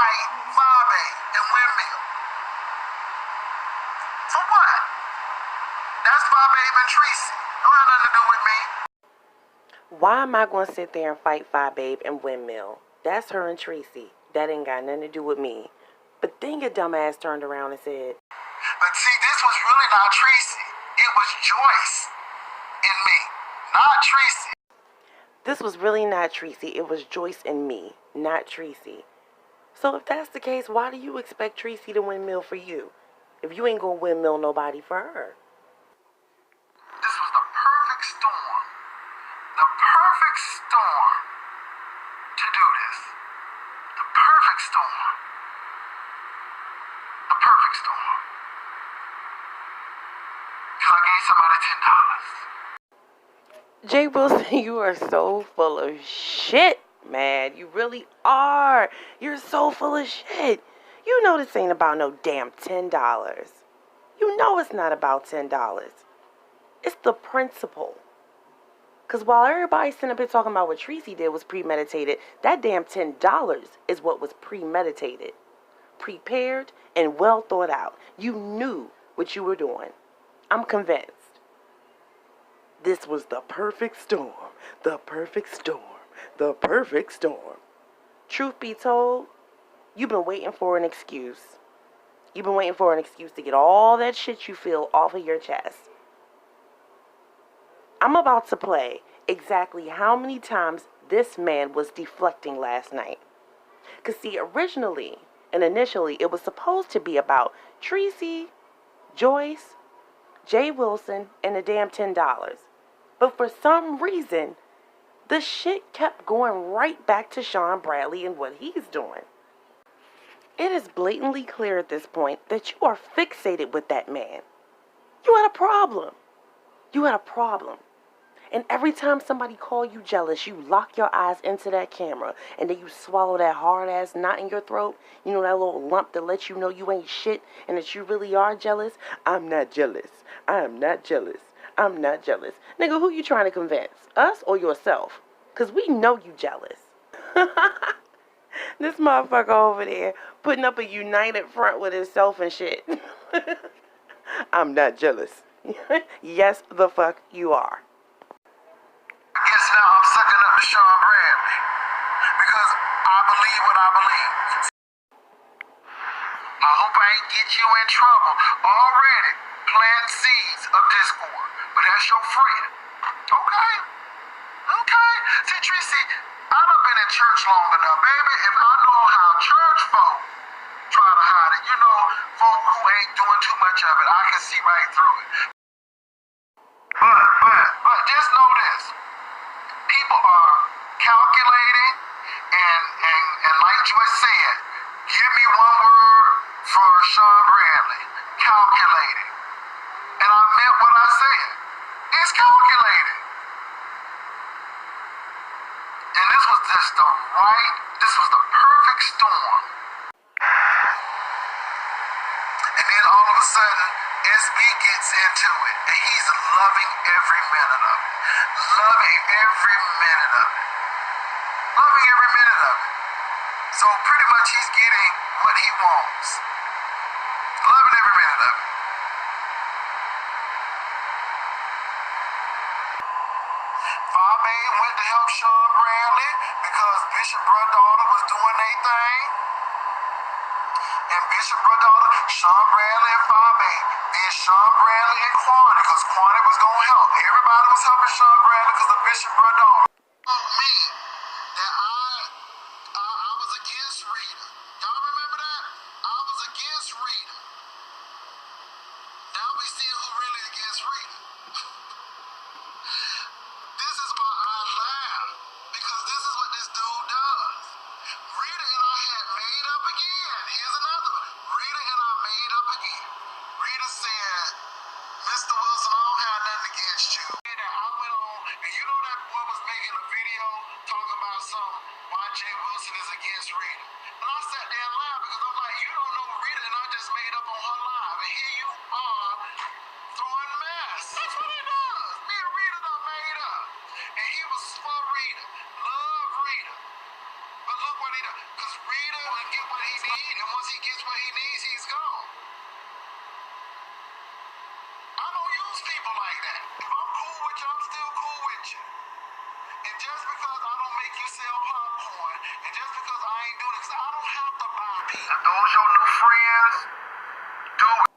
fight Bobby and Windmill. For what? That's Bobby and Treecey. Don't have nothing to do with me. Why am I going to sit there and fight Fi Babe and Windmill? That's her and Treecey. That ain't got nothing to do with me. But then your dumb ass turned around and said, but see, this was really not Treecey. It was Joyce and me, not Treecey. This was really not Treecey. It was Joyce and me, not Treecey. So if that's the case, why do you expect Treecey to windmill for you? If you ain't gonna windmill nobody for her. This was the perfect storm. The perfect storm to do this. The perfect storm. The perfect storm. Because I gave somebody $10. J.Wilson, you are so full of shit, man. You really are. You're so full of shit. You know this ain't about no damn $10. You know it's not about $10. It's the principle. Because while everybody's sitting up here talking about what Treecey did was premeditated, that damn $10 is what was premeditated. Prepared and well thought out. You knew what you were doing. I'm convinced. This was the perfect storm. The perfect storm. The perfect storm. Truth be told, you've been waiting for an excuse. You've been waiting for an excuse to get all that shit you feel off of your chest. I'm about to play exactly how many times this man was deflecting last night. Because see, originally and initially, it was supposed to be about Treecey, Joyce, J.Wilson, and the damn $10. But for some reason, the shit kept going right back to Sean Bradley and what he's doing. It is blatantly clear at this point that you are fixated with that man. You had a problem. You had a problem. And every time somebody call you jealous, you lock your eyes into that camera and then you swallow that hard-ass knot in your throat. You know, that little lump that lets you know you ain't shit and that you really are jealous. I'm not jealous. I am not jealous. I'm not jealous. Nigga, who you trying to convince? Us or yourself? Because we know you jealous. This motherfucker over there putting up a united front with himself and shit. I'm not jealous. Yes, the fuck you are. I guess now I'm sucking up to Sean Bradley. Because I believe what I believe. I hope I ain't get you in trouble already planting seeds of discord. But that's your friend. Okay? Okay? See, Treecey, I done been in church long enough, baby. If I know how church folk try to hide it, you know, folk who ain't doing too much of it, I can see right through it. But just know this. People are calculating and like Joyce said, give me one word for Sean Bradley. Calculating. And I meant what I said. It's calculating. And this was the perfect storm. And then all of a sudden, SB gets into it. And he's loving every minute of it. Loving every minute of it. Loving every minute of it. So pretty much he's getting what he wants. Loving every minute of it. Bobby went to help Sean Bradley because Bishop Brother was doing their thing. And Bishop Brother, Sean Bradley and Bobby, then Sean Bradley and Quaney, because Quaney was going to help. Everybody was helping Sean Bradley because of Bishop Brother. Me, that I was against Rita. Y'all remember that? I was against Rita. Now we see who really against Rita. This is why I laugh, because this is what this dude does. Rita and I had made up again. Here's another one. Rita and I made up again. Rita said, Mr. Wilson, I don't have nothing against you. And I went on, and you know that boy was making a video talking about why J.Wilson is against Rita. And I sat there and laughed because I'm like, you don't know Rita and I just made up on her live. And here you are throwing mess. That's what he does. Me and Rita done made up. And he was for Rita. Love Rita. But look what he does. Because Rita will get what he needs, and once he gets what he needs, he's gone. I don't use people like that. If I'm cool with you, I'm still cool with you. And just because I don't make you sell popcorn, and just because I ain't doing it, 'cause I don't have to buy me. If those your new friends, do it.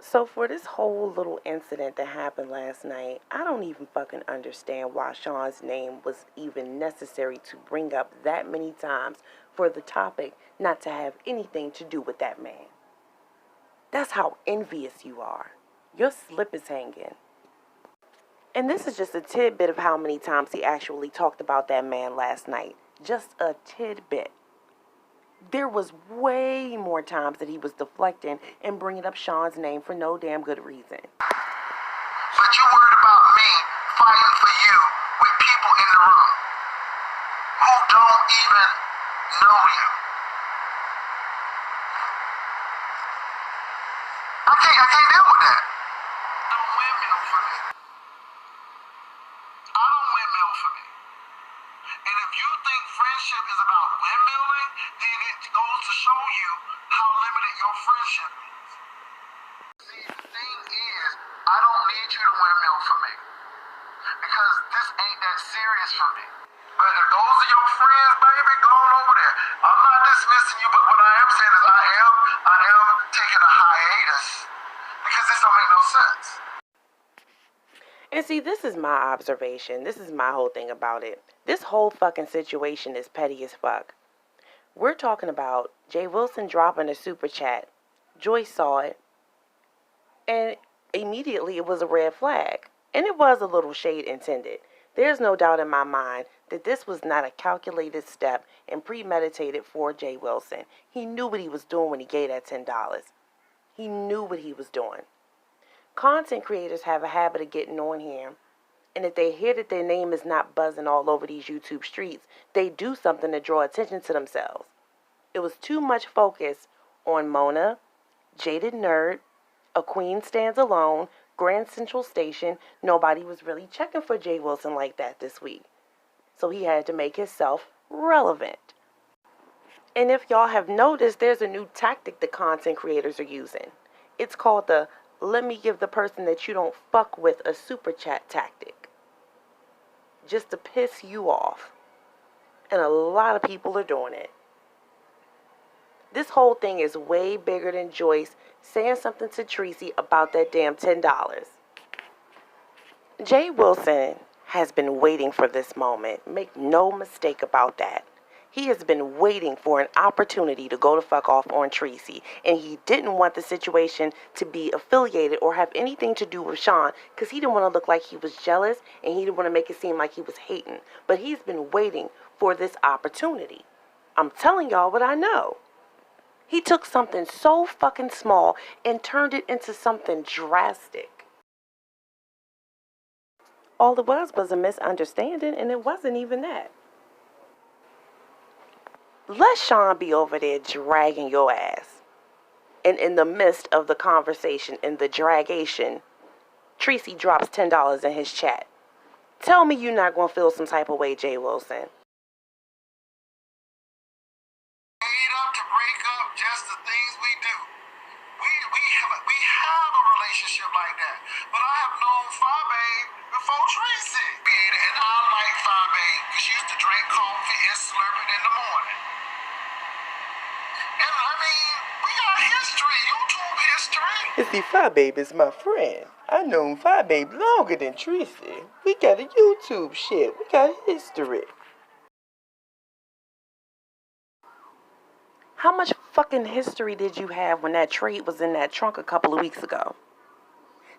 So for this whole little incident that happened last night, I don't even fucking understand why Sean's name was even necessary to bring up that many times for the topic not to have anything to do with that man. That's how envious you are. Your slip is hanging. And this is just a tidbit of how many times he actually talked about that man last night. Just a tidbit. There was way more times that he was deflecting and bringing up Sean's name for no damn good reason. But you worried about me fighting for you with people in the room who don't even know you. I can't deal with that. Don't windmill for me. I don't windmill for me. And if you think friendship is about windmilling, then it goes to show you how limited your friendship is. See, the thing is, I don't need you to windmill for me. Because this ain't that serious for me. But if those are your friends, baby, go on over there. I'm not dismissing you, but what I am saying is I am taking a hiatus. Because this don't make no sense. And see, this is my observation. This is my whole thing about it. This whole fucking situation is petty as fuck. We're talking about J.Wilson dropping a super chat. Joyce saw it. And immediately it was a red flag. And it was a little shade intended. There's no doubt in my mind that this was not a calculated step and premeditated for J.Wilson. He knew what he was doing when he gave that $10. He knew what he was doing. Content creators have a habit of getting on here, and if they hear that their name is not buzzing all over these YouTube streets, they do something to draw attention to themselves. It was too much focus on Mona, Jaded Nerd, A Queen Stands Alone, Grand Central Station. Nobody was really checking for J.Wilson like that this week. So he had to make himself relevant. And if y'all have noticed, there's a new tactic that content creators are using. It's called the let me give the person that you don't fuck with a super chat tactic. Just to piss you off. And a lot of people are doing it. This whole thing is way bigger than Joyce saying something to Treecey about that damn $10. J.Wilson has been waiting for this moment. Make no mistake about that. He has been waiting for an opportunity to go the fuck off on Treecey. And he didn't want the situation to be affiliated or have anything to do with Sean because he didn't want to look like he was jealous and he didn't want to make it seem like he was hating. But he's been waiting for this opportunity. I'm telling y'all what I know. He took something so fucking small and turned it into something drastic. All it was a misunderstanding, and it wasn't even that. Let Sean be over there dragging your ass. And in the midst of the conversation, in the dragation, Treecey drops $10 in his chat. Tell me you're not going to feel some type of way, J.Wilson. Made up to break up just the things we do. We have a relationship like that. But I have known Fabe before Treecey. And I like Fabe because she used to drink coffee and slurp it in the morning. And I mean, we got history, YouTube history. You see, Fabe is my friend. I known Fabe longer than Treecey. We got a YouTube shit. We got history. How much fucking history did you have when that trade was in that trunk a couple of weeks ago?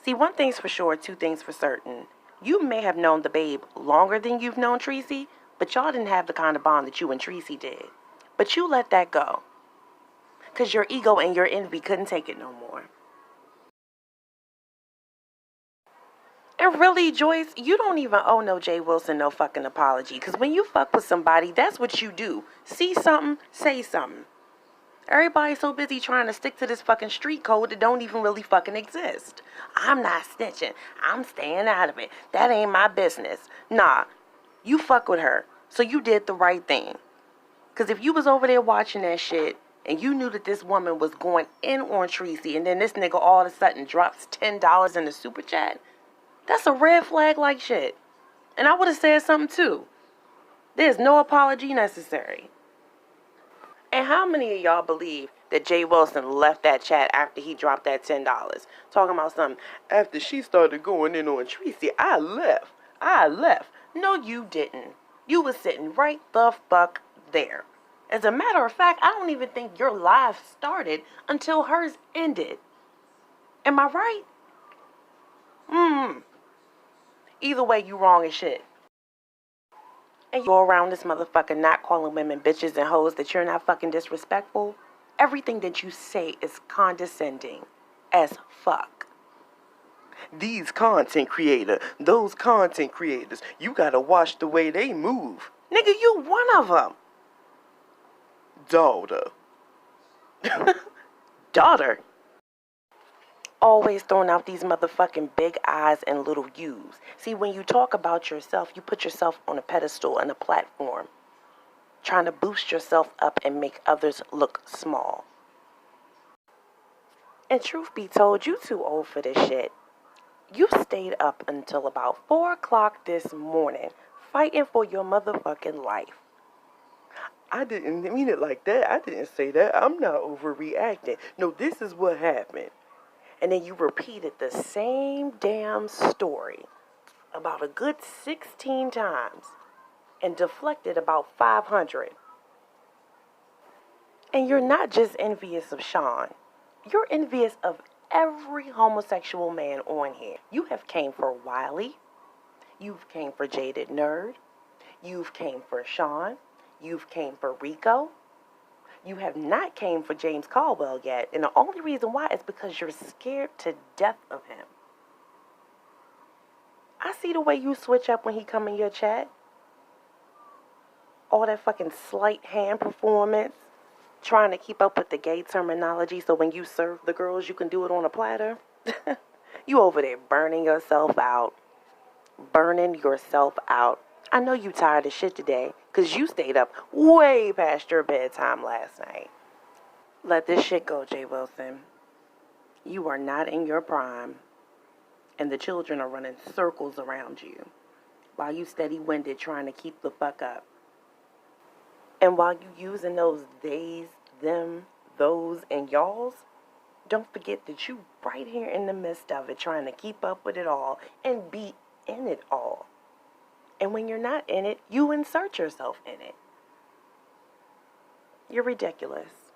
See, one thing's for sure, two things for certain. You may have known the babe longer than you've known Treecey, but y'all didn't have the kind of bond that you and Treecey did. But you let that go. Because your ego and your envy couldn't take it no more. And really, Joyce, you don't even owe no J.Wilson no fucking apology. Because when you fuck with somebody, that's what you do. See something, say something. Everybody's so busy trying to stick to this fucking street code that don't even really fucking exist. I'm not snitching. I'm staying out of it. That ain't my business. Nah, you fuck with her. So you did the right thing. Because if you was over there watching that shit and you knew that this woman was going in on Treecey and then this nigga all of a sudden drops $10 in the super chat, that's a red flag like shit. And I would have said something too. There's no apology necessary. And how many of y'all believe that J.Wilson left that chat after he dropped that $10? Talking about something, after she started going in on Treecey, I left. No, you didn't. You was sitting right the fuck there. As a matter of fact, I don't even think your live started until hers ended. Am I right? Either way, you wrong as shit. And you go around this motherfucker not calling women bitches and hoes that you're not fucking disrespectful. Everything that you say is condescending as fuck. These content creators, those content creators, you gotta watch the way they move. Nigga, you one of them. Daughter. Daughter. Always throwing out these motherfucking big eyes and little U's. See, when you talk about yourself, you put yourself on a pedestal and a platform, trying to boost yourself up and make others look small. And truth be told, you too old for this shit. You stayed up until about 4 o'clock this morning fighting for your motherfucking life. I didn't mean it like that. I didn't say that. I'm not overreacting. No, this is what happened. And then you repeated the same damn story about a good 16 times and deflected about 500. And you're not just envious of Sean. You're envious of every homosexual man on here. You have came for Wiley. You've came for Jaded Nerd. You've came for Sean. You've came for Rico. You have not came for James Caldwell yet, and the only reason why is because you're scared to death of him. I see the way you switch up when he come in your chat. All that fucking sleight hand performance, trying to keep up with the gay terminology so when you serve the girls you can do it on a platter. You over there burning yourself out. I know you tired of shit today, because you stayed up way past your bedtime last night. Let this shit go, J.Wilson. You are not in your prime, and the children are running circles around you, while you steady-winded trying to keep the fuck up. And while you using those theys, them, those, and y'alls, don't forget that you right here in the midst of it, trying to keep up with it all, and be in it all. And when you're not in it, you insert yourself in it. You're ridiculous.